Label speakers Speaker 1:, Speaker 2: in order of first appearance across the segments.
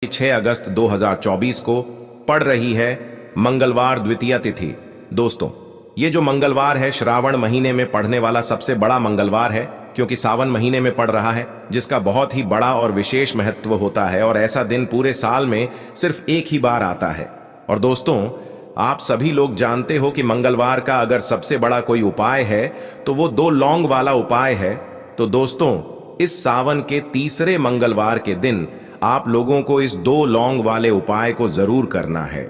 Speaker 1: 6 अगस्त 2024 को पड़ रही है मंगलवार द्वितीया तिथि। दोस्तों, ये जो मंगलवार है श्रावण महीने में पड़ने वाला सबसे बड़ा मंगलवार है, क्योंकि सावन महीने में पड़ रहा है, जिसका बहुत ही बड़ा और विशेष महत्व होता है। और ऐसा दिन पूरे साल में सिर्फ एक ही बार आता है। और दोस्तों, आप सभी लोग जानते हो कि मंगलवार का अगर सबसे बड़ा कोई उपाय है तो वो 2 लौंग वाला उपाय है। तो दोस्तों, इस सावन के तीसरे मंगलवार के दिन आप लोगों को इस 2 लौंग वाले उपाय को जरूर करना है।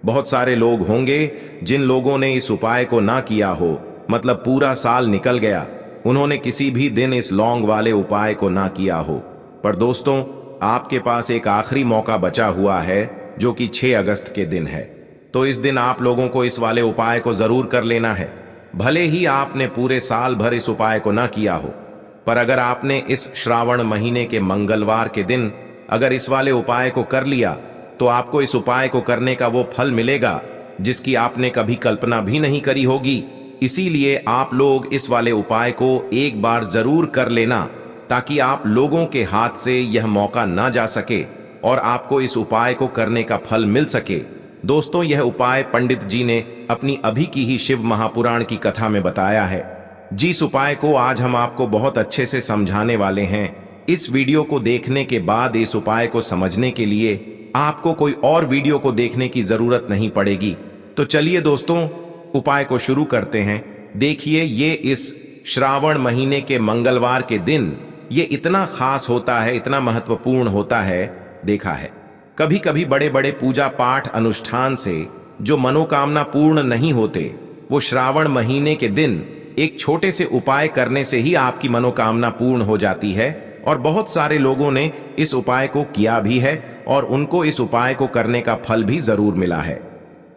Speaker 1: बहुत सारे लोग होंगे जिन लोगों ने इस उपाय को ना किया हो, मतलब पूरा साल निकल गया, उन्होंने किसी भी दिन इस लौंग वाले उपाय को ना किया हो। पर दोस्तों, आपके पास एक आखिरी मौका बचा हुआ है, जो कि 6 अगस्त के दिन है। तो इस दिन आप लोगों को इस वाले उपाय को जरूर कर लेना है। भले ही आपने पूरे साल भर इस उपाय को ना किया हो, पर अगर आपने इस श्रावण महीने के मंगलवार के दिन अगर इस वाले उपाय को कर लिया, तो आपको इस उपाय को करने का वो फल मिलेगा जिसकी आपने कभी कल्पना भी नहीं करी होगी। इसीलिए आप लोग इस वाले उपाय को एक बार जरूर कर लेना, ताकि आप लोगों के हाथ से यह मौका ना जा सके और आपको इस उपाय को करने का फल मिल सके। दोस्तों, यह उपाय पंडित जी ने अपनी अभी की ही शिव महापुराण की कथा में बताया है। जिस उपाय को आज हम आपको बहुत अच्छे से समझाने वाले हैं। इस वीडियो को देखने के बाद इस उपाय को समझने के लिए आपको कोई और वीडियो को देखने की जरूरत नहीं पड़ेगी। तो चलिए दोस्तों, उपाय को शुरू करते हैं। देखिए, ये इस श्रावण महीने के मंगलवार के दिन ये इतना खास होता है, इतना महत्वपूर्ण होता है। देखा है, कभी कभी बड़े बड़े पूजा पाठ अनुष्ठान से जो मनोकामना पूर्ण नहीं होते, वो श्रावण महीने के दिन एक छोटे से उपाय करने से ही आपकी मनोकामना पूर्ण हो जाती है। और बहुत सारे लोगों ने इस उपाय को किया भी है और उनको इस उपाय को करने का फल भी जरूर मिला है।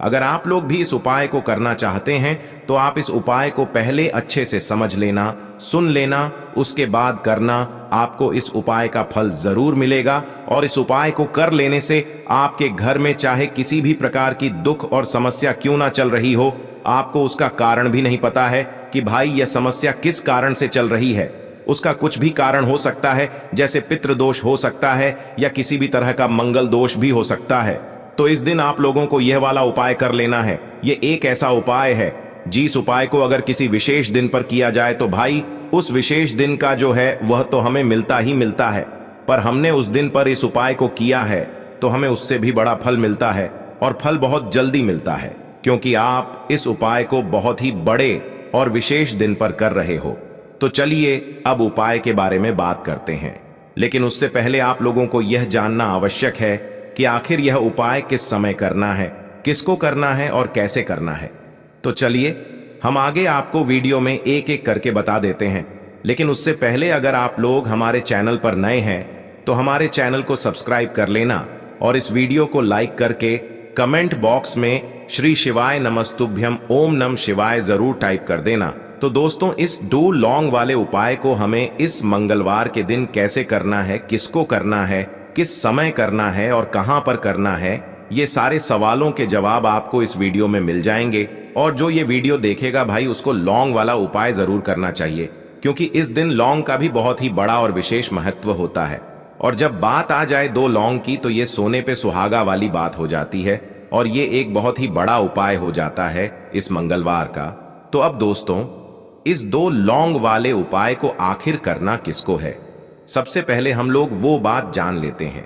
Speaker 1: अगर आप लोग भी इस उपाय को करना चाहते हैं तो आप इस उपाय को पहले अच्छे से समझ लेना, सुन लेना, उसके बाद करना। आपको इस उपाय का फल जरूर मिलेगा। और इस उपाय को कर लेने से आपके घर में चाहे किसी भी प्रकार की दुख और समस्या क्यों ना चल रही हो, आपको उसका कारण भी नहीं पता है कि भाई यह समस्या किस कारण से चल रही है। उसका कुछ भी कारण हो सकता है, जैसे पितृदोष हो सकता है या किसी भी तरह का मंगल दोष भी हो सकता है। तो इस दिन आप लोगों को यह वाला उपाय कर लेना है। ये एक ऐसा उपाय है जिस उपाय को अगर किसी विशेष दिन पर किया जाए तो भाई उस विशेष दिन का जो है वह तो हमें मिलता ही मिलता है। पर हमने उस दिन पर इस उपाय को किया है तो हमें उससे भी बड़ा फल मिलता है, और फल बहुत जल्दी मिलता है, क्योंकि आप इस उपाय को बहुत ही बड़े और विशेष दिन पर कर रहे हो। तो चलिए अब उपाय के बारे में बात करते हैं। लेकिन उससे पहले आप लोगों को यह जानना आवश्यक है कि आखिर यह उपाय किस समय करना है, किसको करना है और कैसे करना है। तो चलिए हम आगे आपको वीडियो में एक एक करके बता देते हैं। लेकिन उससे पहले अगर आप लोग हमारे चैनल पर नए हैं तो हमारे चैनल को सब्सक्राइब कर लेना और इस वीडियो को लाइक करके कमेंट बॉक्स में श्री शिवाय नमस्तुभ्यम ओम नम शिवाय जरूर टाइप कर देना। तो दोस्तों, इस 2 लौंग वाले उपाय को हमें इस मंगलवार के दिन कैसे करना है, किसको करना है, किस समय करना है और कहां पर करना है, ये सारे सवालों के जवाब आपको इस वीडियो में मिल जाएंगे। और जो ये वीडियो देखेगा भाई, उसको लौंग वाला उपाय जरूर करना चाहिए, क्योंकि इस दिन लौंग का भी बहुत ही बड़ा और विशेष महत्व होता है। और जब बात आ जाए 2 लौंग की, तो ये सोने पे सुहागा वाली बात हो जाती है और ये एक बहुत ही बड़ा उपाय हो जाता है इस मंगलवार का। तो अब दोस्तों, इस 2 लौंग वाले उपाय को आखिर करना किसको है, सबसे पहले हम लोग वो बात जान लेते हैं।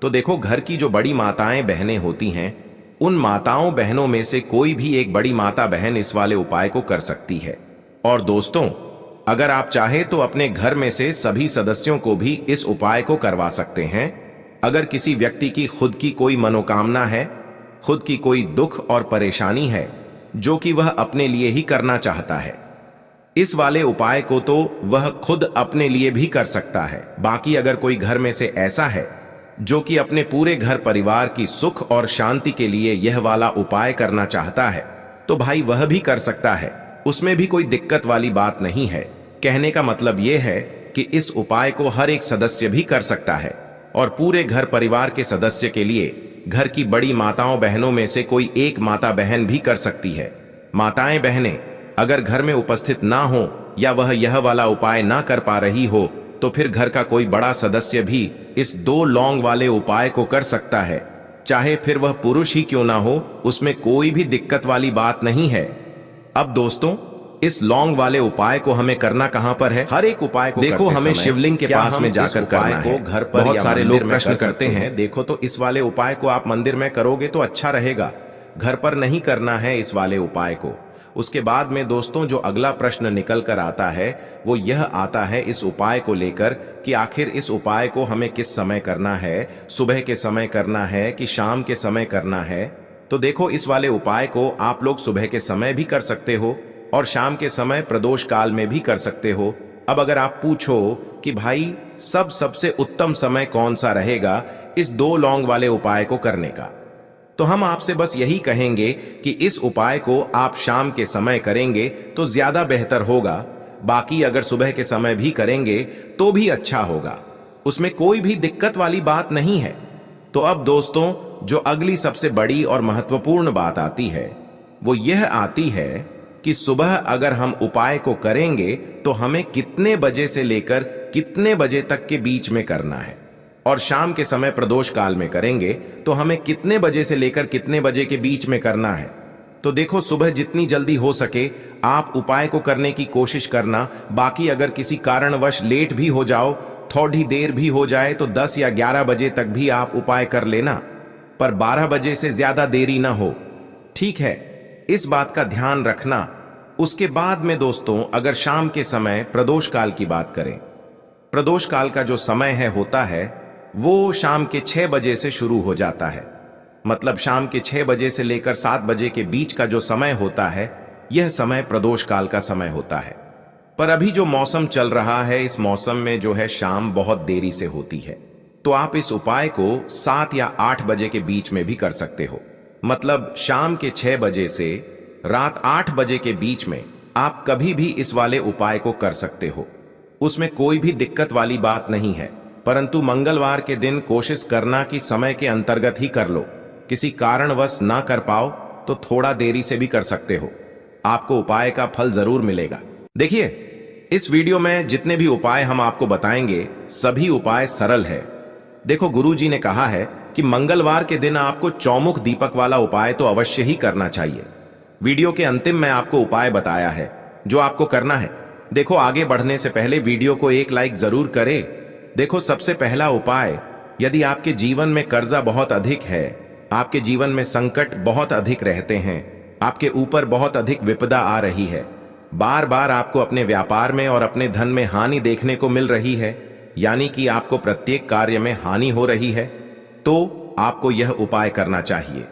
Speaker 1: तो देखो, घर की जो बड़ी माताएं बहनें होती हैं, उन माताओं बहनों में से कोई भी एक बड़ी माता बहन इस वाले उपाय को कर सकती है। और दोस्तों, अगर आप चाहे तो अपने घर में से सभी सदस्यों को भी इस उपाय को करवा सकते हैं। अगर किसी व्यक्ति की खुद की कोई मनोकामना है, खुद की कोई दुख और परेशानी है जो कि वह अपने लिए ही करना चाहता है, इस वाले उपाय को तो वह खुद अपने लिए भी कर सकता है। बाकी अगर कोई घर में से ऐसा है जो कि अपने पूरे घर परिवार की सुख और शांति के लिए यह वाला उपाय करना चाहता है, तो भाई वह भी कर सकता है। उसमें भी कोई दिक्कत वाली बात नहीं है। कहने का मतलब यह है कि इस उपाय को हर एक सदस्य भी कर सकता है, और पूरे घर परिवार के सदस्य के लिए घर की बड़ी माताओं बहनों में से कोई एक माता बहन भी कर सकती है। माताएं बहनें अगर घर में उपस्थित ना हो या वह यह वाला उपाय ना कर पा रही हो, तो फिर घर का कोई बड़ा सदस्य भी इस 2 लौंग वाले उपाय को कर सकता है, चाहे फिर वह पुरुष ही क्यों ना हो। उसमें कोई भी दिक्कत वाली बात नहीं है। अब दोस्तों, इस लौंग वाले उपाय को हमें करना कहां पर है? हर एक उपाय को देखो हमें शिवलिंग के पास में जाकर करना है। घर पर बहुत सारे लोग प्रश्न करते हैं, देखो तो इस वाले उपाय को आप मंदिर में करोगे तो अच्छा रहेगा, घर पर नहीं करना है इस वाले उपाय को। उसके बाद में दोस्तों जो अगला प्रश्न निकल कर आता है वो यह आता है इस उपाय को लेकर कि आखिर इस उपाय को हमें किस समय करना है, सुबह के समय करना है कि शाम के समय करना है। तो देखो इस वाले उपाय को आप लोग सुबह के समय भी कर सकते हो और शाम के समय प्रदोष काल में भी कर सकते हो। अब अगर आप पूछो कि भाई सबसे उत्तम समय कौन सा रहेगा इस 2 लौंग वाले उपाय को करने का, तो हम आपसे बस यही कहेंगे कि इस उपाय को आप शाम के समय करेंगे तो ज्यादा बेहतर होगा। बाकी अगर सुबह के समय भी करेंगे तो भी अच्छा होगा, उसमें कोई भी दिक्कत वाली बात नहीं है। तो अब दोस्तों जो अगली सबसे बड़ी और महत्वपूर्ण बात आती है वो यह आती है कि सुबह अगर हम उपाय को करेंगे तो हमें कितने बजे से लेकर कितने बजे तक के बीच में करना है, और शाम के समय प्रदोष काल में करेंगे तो हमें कितने बजे से लेकर कितने बजे के बीच में करना है। तो देखो सुबह जितनी जल्दी हो सके आप उपाय को करने की कोशिश करना। बाकी अगर किसी कारणवश लेट भी हो जाओ, थोड़ी देर भी हो जाए तो 10 या 11 बजे तक भी आप उपाय कर लेना, पर 12 बजे से ज्यादा देरी ना हो, ठीक है? इस बात का ध्यान रखना। उसके बाद में दोस्तों अगर शाम के समय प्रदोष काल की बात करें, प्रदोष काल का जो समय होता है वो शाम के 6 बजे से शुरू हो जाता है। मतलब शाम के 6 बजे से लेकर 7 बजे के बीच का जो समय होता है यह समय प्रदोष काल का समय होता है। पर अभी जो मौसम चल रहा है इस मौसम में जो है शाम बहुत देरी से होती है, तो आप इस उपाय को 7 या 8 बजे के बीच में भी कर सकते हो। मतलब शाम के 6 बजे से रात 8 बजे के बीच में आप कभी भी इस वाले उपाय को कर सकते हो, उसमें कोई भी दिक्कत वाली बात नहीं है। परंतु मंगलवार के दिन कोशिश करना कि समय के अंतर्गत ही कर लो। किसी कारणवश ना कर पाओ तो थोड़ा देरी से भी कर सकते हो, आपको उपाय का फल जरूर मिलेगा। देखिए इस वीडियो में जितने भी उपाय हम आपको बताएंगे सभी उपाय सरल है। देखो गुरुजी ने कहा है कि मंगलवार के दिन आपको चौमुख दीपक वाला उपाय तो अवश्य ही करना चाहिए। वीडियो के अंतिम में आपको उपाय बताया है जो आपको करना है। देखो आगे बढ़ने से पहले वीडियो को एक लाइक जरूर करें। देखो सबसे पहला उपाय, यदि आपके जीवन में कर्जा बहुत अधिक है, आपके जीवन में संकट बहुत अधिक रहते हैं, आपके ऊपर बहुत अधिक विपदा आ रही है, बार बार आपको अपने व्यापार में और अपने धन में हानि देखने को मिल रही है, यानी कि आपको प्रत्येक कार्य में हानि हो रही है, तो आपको यह उपाय करना चाहिए।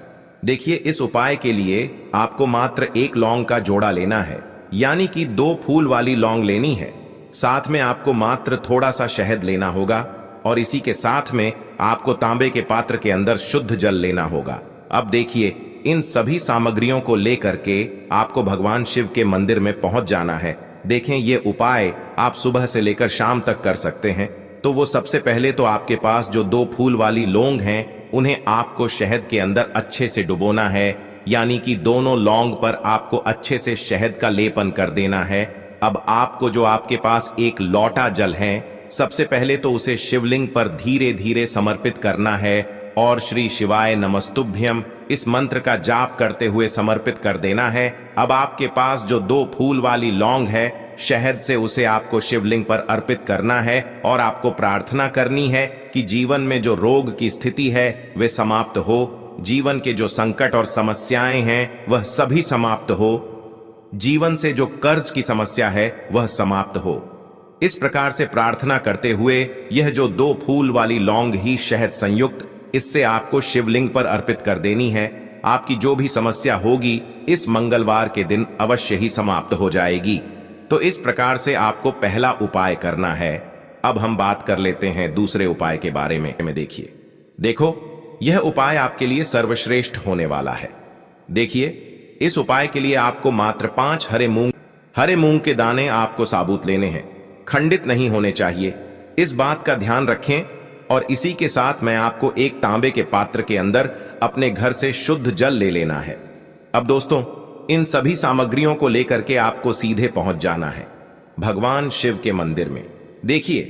Speaker 1: देखिए इस उपाय के लिए आपको मात्र 1 लौंग का जोड़ा लेना है, यानी कि 2 फूल वाली लौंग लेनी है। साथ में आपको मात्र थोड़ा सा शहद लेना होगा और इसी के साथ में आपको तांबे के पात्र के अंदर शुद्ध जल लेना होगा। अब देखिए इन सभी सामग्रियों को लेकर के आपको भगवान शिव के मंदिर में पहुंच जाना है। देखें ये उपाय आप सुबह से लेकर शाम तक कर सकते हैं। तो वो सबसे पहले तो आपके पास जो 2 फूल वाली लौंग हैं उन्हें आपको शहद के अंदर अच्छे से डुबोना है, यानी कि दोनों लौंग पर आपको अच्छे से शहद का लेपन कर देना है। अब आपको जो आपके पास 1 लोटा जल है सबसे पहले तो उसे शिवलिंग पर धीरे धीरे समर्पित करना है और श्री शिवाय नमस्तुभ्यम इस मंत्र का जाप करते हुए समर्पित कर देना है। अब आपके पास जो 2 फूल वाली लौंग है शहद से उसे आपको शिवलिंग पर अर्पित करना है और आपको प्रार्थना करनी है कि जीवन में जो रोग की स्थिति है वे समाप्त हो, जीवन के जो संकट और समस्याएं हैं वह सभी समाप्त हो, जीवन से जो कर्ज की समस्या है वह समाप्त हो। इस प्रकार से प्रार्थना करते हुए यह जो 2 फूल वाली लौंग ही शहद संयुक्त इससे आपको शिवलिंग पर अर्पित कर देनी है। आपकी जो भी समस्या होगी इस मंगलवार के दिन अवश्य ही समाप्त हो जाएगी। तो इस प्रकार से आपको पहला उपाय करना है। अब हम बात कर लेते हैं दूसरे उपाय के बारे में। देखिए देखो यह उपाय आपके लिए सर्वश्रेष्ठ होने वाला है। देखिए इस उपाय के लिए आपको मात्र 5 हरे मूंग के दाने आपको साबुत लेने हैं, खंडित नहीं होने चाहिए, इस बात का ध्यान रखें। और इसी के साथ मैं आपको 1 तांबे के पात्र के अंदर अपने घर से शुद्ध जल ले लेना है। अब दोस्तों इन सभी सामग्रियों को लेकर के आपको सीधे पहुंच जाना है भगवान शिव के मंदिर में। देखिए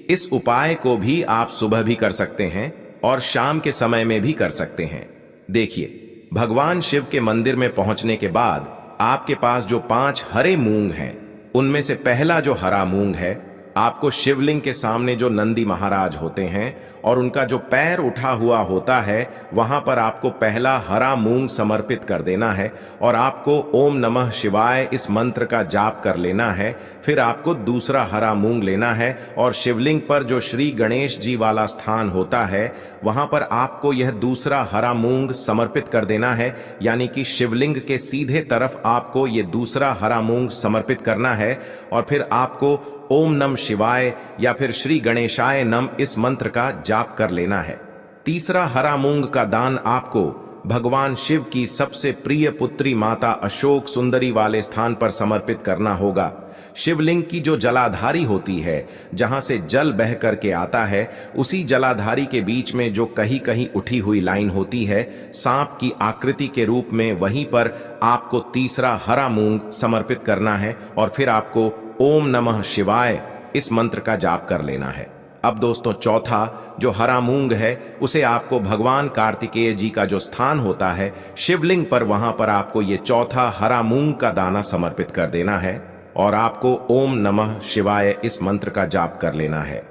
Speaker 1: इस उपाय को भी आप सुबह भी कर सकते हैं और शाम के समय में भी कर सकते हैं। देखिए, भगवान शिव के मंदिर में पहुंचने के बाद आपके पास जो 5 हरे मूंग हैं, उनमें से पहला जो हरा मूंग है, आपको शिवलिंग के सामने जो नंदी महाराज होते हैं और उनका जो पैर उठा हुआ होता है, वहां पर आपको पहला हरा मूंग समर्पित कर देना है और आपको ओम नमः शिवाय इस मंत्र का जाप कर लेना है। फिर आपको दूसरा हरा मूंग लेना है और शिवलिंग पर जो श्री गणेश जी वाला स्थान होता है, वहां पर आपको यह दूसरा हरा मूंग समर्पित कर देना है, यानी कि शिवलिंग के सीधे तरफ आपको ये दूसरा हरा मूंग समर्पित करना है और फिर आपको ओम नम शिवाय या फिर श्री गणेशाय नम इस मंत्र का जाप कर लेना है। तीसरा हरा मूंग का दान आपको भगवान शिव की सबसे प्रिय पुत्री माता अशोक सुंदरी वाले स्थान पर समर्पित करना होगा। शिवलिंग की जो जलाधारी होती है, जहां से जल बह करके आता है, उसी जलाधारी के बीच में जो कहीं कहीं उठी हुई लाइन होती है सांप की आकृति के रूप में, वहीं पर आपको तीसरा हरा मूंग समर्पित करना है और फिर आपको ओम नमः शिवाय इस मंत्र का जाप कर लेना है। अब दोस्तों, चौथा जो हरा मूंग है, उसे आपको भगवान कार्तिकेय जी का जो स्थान होता है शिवलिंग पर, वहां पर आपको ये चौथा हरा मूंग का दाना समर्पित कर देना है और आपको ओम नमः शिवाय इस मंत्र का जाप कर लेना है।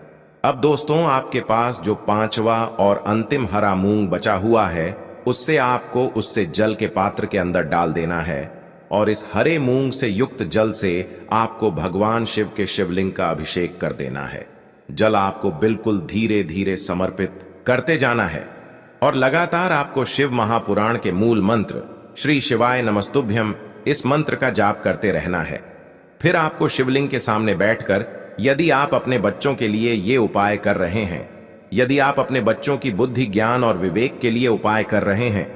Speaker 1: अब दोस्तों, आपके पास जो 5वां और अंतिम हरा मूंग बचा हुआ है, उससे आपको उससे जल के पात्र के अंदर डाल देना है और इस हरे मूंग से युक्त जल से आपको भगवान शिव के शिवलिंग का अभिषेक कर देना है। जल आपको बिल्कुल धीरे धीरे समर्पित करते जाना है और लगातार आपको शिव महापुराण के मूल मंत्र श्री शिवाय नमस्तुभ्यम इस मंत्र का जाप करते रहना है। फिर आपको शिवलिंग के सामने बैठकर, यदि आप अपने बच्चों के लिए ये उपाय कर रहे हैं, यदि आप अपने बच्चों की बुद्धि ज्ञान और विवेक के लिए उपाय कर रहे हैं,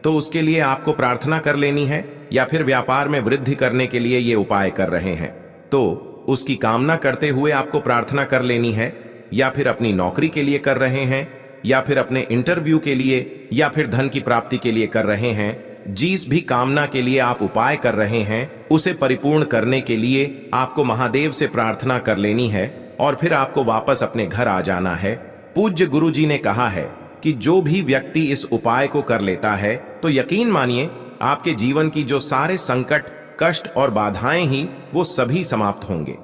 Speaker 1: तो उसके लिए आपको प्रार्थना कर लेनी है, या फिर व्यापार में वृद्धि करने के लिए ये उपाय कर रहे हैं तो उसकी कामना करते हुए आपको प्रार्थना कर लेनी है, या फिर अपनी नौकरी के लिए कर रहे हैं, या फिर अपने इंटरव्यू के लिए, या फिर धन की प्राप्ति के लिए कर रहे हैं, जिस भी कामना के लिए आप उपाय कर रहे हैं उसे परिपूर्ण करने के लिए आपको महादेव से प्रार्थना कर लेनी है और फिर आपको वापस अपने घर आ जाना है। पूज्य गुरु जी ने कहा है कि जो भी व्यक्ति इस उपाय को कर लेता है, तो यकीन मानिए आपके जीवन की जो सारे संकट, कष्ट और बाधाएं ही वो सभी समाप्त होंगे।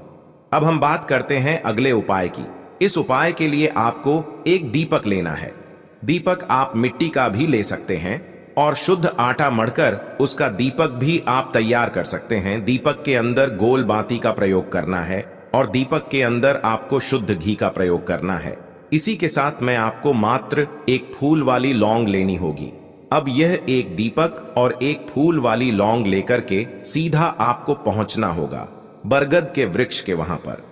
Speaker 1: अब हम बात करते हैं अगले उपाय की। इस उपाय के लिए आपको एक दीपक लेना है। दीपक आप मिट्टी का भी ले सकते हैं और शुद्ध आटा मढ़कर उसका दीपक भी आप तैयार कर सकते हैं। दीपक के अंदर गोल बाती का प्रयोग करना है और दीपक के अंदर आपको शुद्ध घी का प्रयोग करना है। इसी के साथ में आपको मात्र एक फूल वाली लौंग लेनी होगी। अब यह एक दीपक और एक फूल वाली लौंग लेकर के सीधा आपको पहुंचना होगा बरगद के वृक्ष के वहां पर।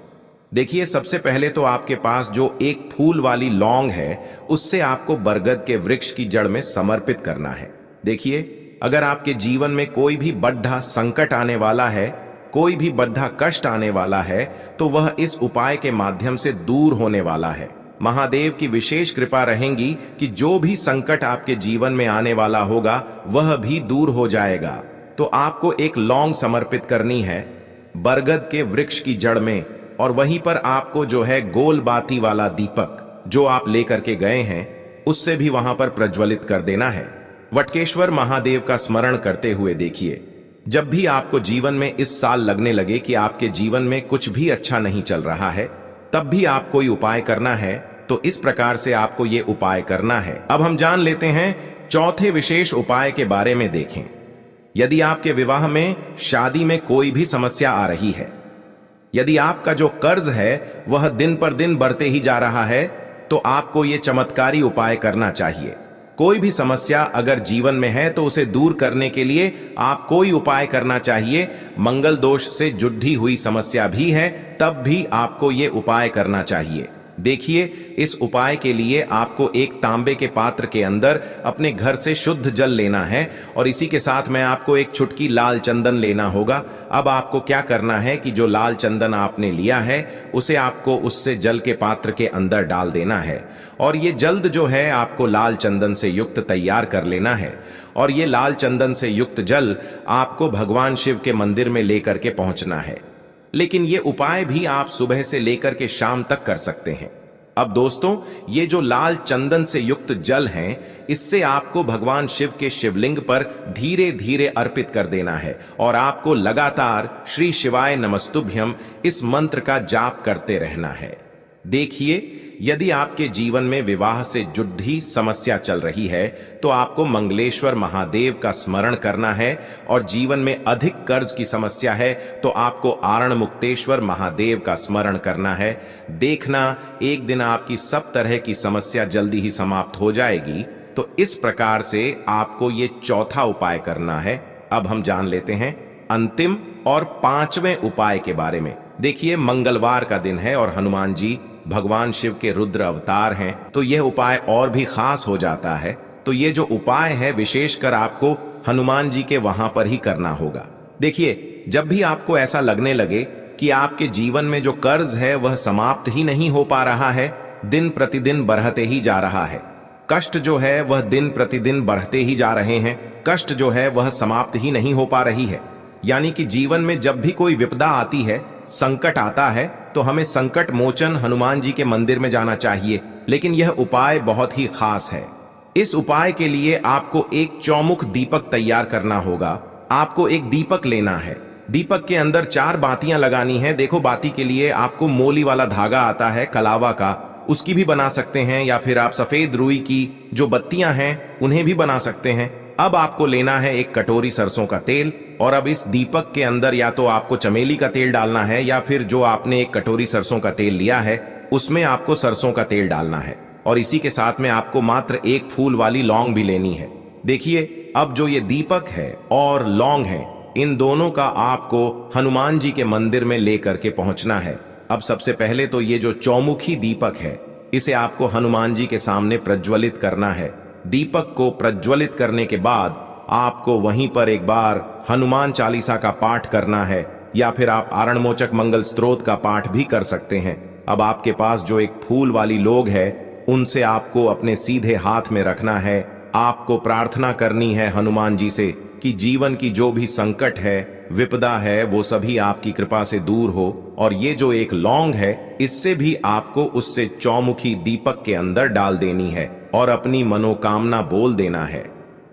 Speaker 1: देखिए, सबसे पहले तो आपके पास जो एक फूल वाली लौंग है, उससे आपको बरगद के वृक्ष की जड़ में समर्पित करना है। देखिए, अगर आपके जीवन में कोई भी बड़ा संकट आने वाला है, कोई भी बड़ा कष्ट आने वाला है, तो वह इस उपाय के माध्यम से दूर होने वाला है। महादेव की विशेष कृपा रहेगी कि जो भी संकट आपके जीवन में आने वाला होगा वह भी दूर हो जाएगा। तो आपको एक लौंग समर्पित करनी है बरगद के वृक्ष की जड़ में और वहीं पर आपको जो है गोल बाती वाला दीपक जो आप लेकर के गए हैं, उससे भी वहां पर प्रज्वलित कर देना है। वटकेश्वर महादेव का स्मरण करते हुए देखिए, जब भी आपको जीवन में इस साल लगने लगे कि आपके जीवन में कुछ भी अच्छा नहीं चल रहा है, तब भी आप कोई उपाय करना है, तो इस प्रकार से आपको ये उपाय करना है। अब हम जान लेते हैं चौथे विशेष उपाय के बारे में। देखें, यदि आपके विवाह में, शादी में कोई भी समस्या आ रही है, यदि आपका जो कर्ज है वह दिन पर दिन बढ़ते ही जा रहा है, तो आपको ये चमत्कारी उपाय करना चाहिए। कोई भी समस्या अगर जीवन में है तो उसे दूर करने के लिए आप कोई उपाय करना चाहिए। मंगल दोष से जुड़ी हुई समस्या भी है, तब भी आपको ये उपाय करना चाहिए। देखिए, इस उपाय के लिए आपको एक तांबे के पात्र के अंदर अपने घर से शुद्ध जल लेना है और इसी के साथ में आपको एक चुटकी लाल चंदन लेना होगा। अब आपको क्या करना है कि जो लाल चंदन आपने लिया है उसे आपको उससे जल के पात्र के अंदर डाल देना है और ये जल्द जो है आपको लाल चंदन से युक्त तैयार कर लेना है और ये लाल चंदन से युक्त जल आपको भगवान शिव के मंदिर में लेकर के पहुंचना है। लेकिन ये उपाय भी आप सुबह से लेकर के शाम तक कर सकते हैं। अब दोस्तों, ये जो लाल चंदन से युक्त जल हैं, इससे आपको भगवान शिव के शिवलिंग पर धीरे धीरे अर्पित कर देना है और आपको लगातार श्री शिवाय नमस्तुभ्यम इस मंत्र का जाप करते रहना है। देखिए, यदि आपके जीवन में विवाह से जुड़ी समस्या चल रही है तो आपको मंगलेश्वर महादेव का स्मरण करना है, और जीवन में अधिक कर्ज की समस्या है तो आपको आरण मुक्तेश्वर महादेव का स्मरण करना है। देखना, एक दिन आपकी सब तरह की समस्या जल्दी ही समाप्त हो जाएगी। तो इस प्रकार से आपको ये चौथा उपाय करना है। अब हम जान लेते हैं अंतिम और पांचवें उपाय के बारे में। देखिए, मंगलवार का दिन है और हनुमान जी भगवान शिव के रुद्र अवतार हैं, तो यह उपाय और भी खास हो जाता है। तो ये जो उपाय है विशेषकर आपको हनुमान जी के वहां पर ही करना होगा। देखिए, जब भी आपको ऐसा लगने लगे कि आपके जीवन में जो कर्ज है वह समाप्त ही नहीं हो पा रहा है, दिन प्रतिदिन बढ़ते ही जा रहा है, कष्ट जो है वह दिन प्रतिदिन बढ़ते ही जा रहे हैं, कष्ट जो है वह समाप्त ही नहीं हो पा रही है, यानी कि जीवन में जब भी कोई विपदा आती है, संकट आता है, तो हमें संकट मोचन हनुमान जी के मंदिर में जाना चाहिए। लेकिन यह उपाय बहुत ही खास है। इस उपाय के लिए आपको एक चौमुख दीपक तैयार करना होगा। आपको एक दीपक लेना है, दीपक के अंदर 4 बातियां लगानी है। देखो, बाती के लिए आपको मोली वाला धागा आता है कलावा का, उसकी भी बना सकते हैं, या फिर आप सफेद रुई की जो बत्तियां हैं उन्हें भी बना सकते हैं। अब आपको लेना है एक कटोरी सरसों का तेल, और अब इस दीपक के अंदर या तो आपको चमेली का तेल डालना है, या फिर जो आपने एक कटोरी सरसों का तेल लिया है उसमें आपको सरसों का तेल डालना है, और इसी के साथ में आपको मात्र एक फूल वाली लौंग भी लेनी है। देखिए, अब जो ये दीपक है और लौंग है, इन दोनों का आपको हनुमान जी के मंदिर में लेकर के पहुंचना है। अब सबसे पहले तो ये जो चौमुखी दीपक है, इसे आपको हनुमान जी के सामने प्रज्वलित करना है। दीपक को प्रज्वलित करने के बाद आपको वहीं पर एक बार हनुमान चालीसा का पाठ करना है, या फिर आप आरणमोचक मंगल स्तोत्र का पाठ भी कर सकते हैं। अब आपके पास जो एक फूल वाली लोग है, उनसे आपको अपने सीधे हाथ में रखना है। आपको प्रार्थना करनी है हनुमान जी से कि जीवन की जो भी संकट है, विपदा है, वो सभी आपकी कृपा से दूर हो। और ये जो एक लौंग है, इससे भी आपको उससे चौमुखी दीपक के अंदर डाल देनी है और अपनी मनोकामना बोल देना है।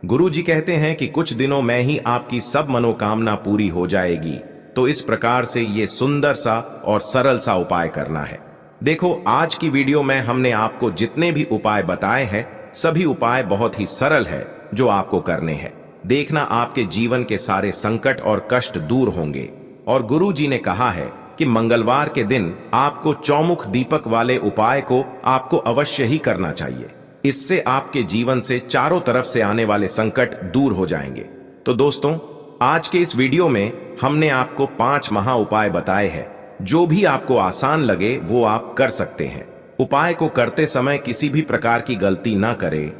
Speaker 1: गुरु जी कहते हैं कि कुछ दिनों में ही आपकी सब मनोकामना पूरी हो जाएगी। तो इस प्रकार से ये सुंदर सा और सरल सा उपाय करना है। देखो, आज की वीडियो में हमने आपको जितने भी उपाय बताए हैं, सभी उपाय बहुत ही सरल है जो आपको करने हैं। देखना, आपके जीवन के सारे संकट और कष्ट दूर होंगे। और गुरु जी ने कहा है कि मंगलवार के दिन आपको चौमुख दीपक वाले उपाय को आपको अवश्य ही करना चाहिए। इससे आपके जीवन से चारों तरफ से आने वाले संकट दूर हो जाएंगे। तो दोस्तों, आज के इस वीडियो में हमने आपको 5 महा उपाय बताए हैं। जो भी आपको आसान लगे वो आप कर सकते हैं। उपाय को करते समय किसी भी प्रकार की गलती ना करें,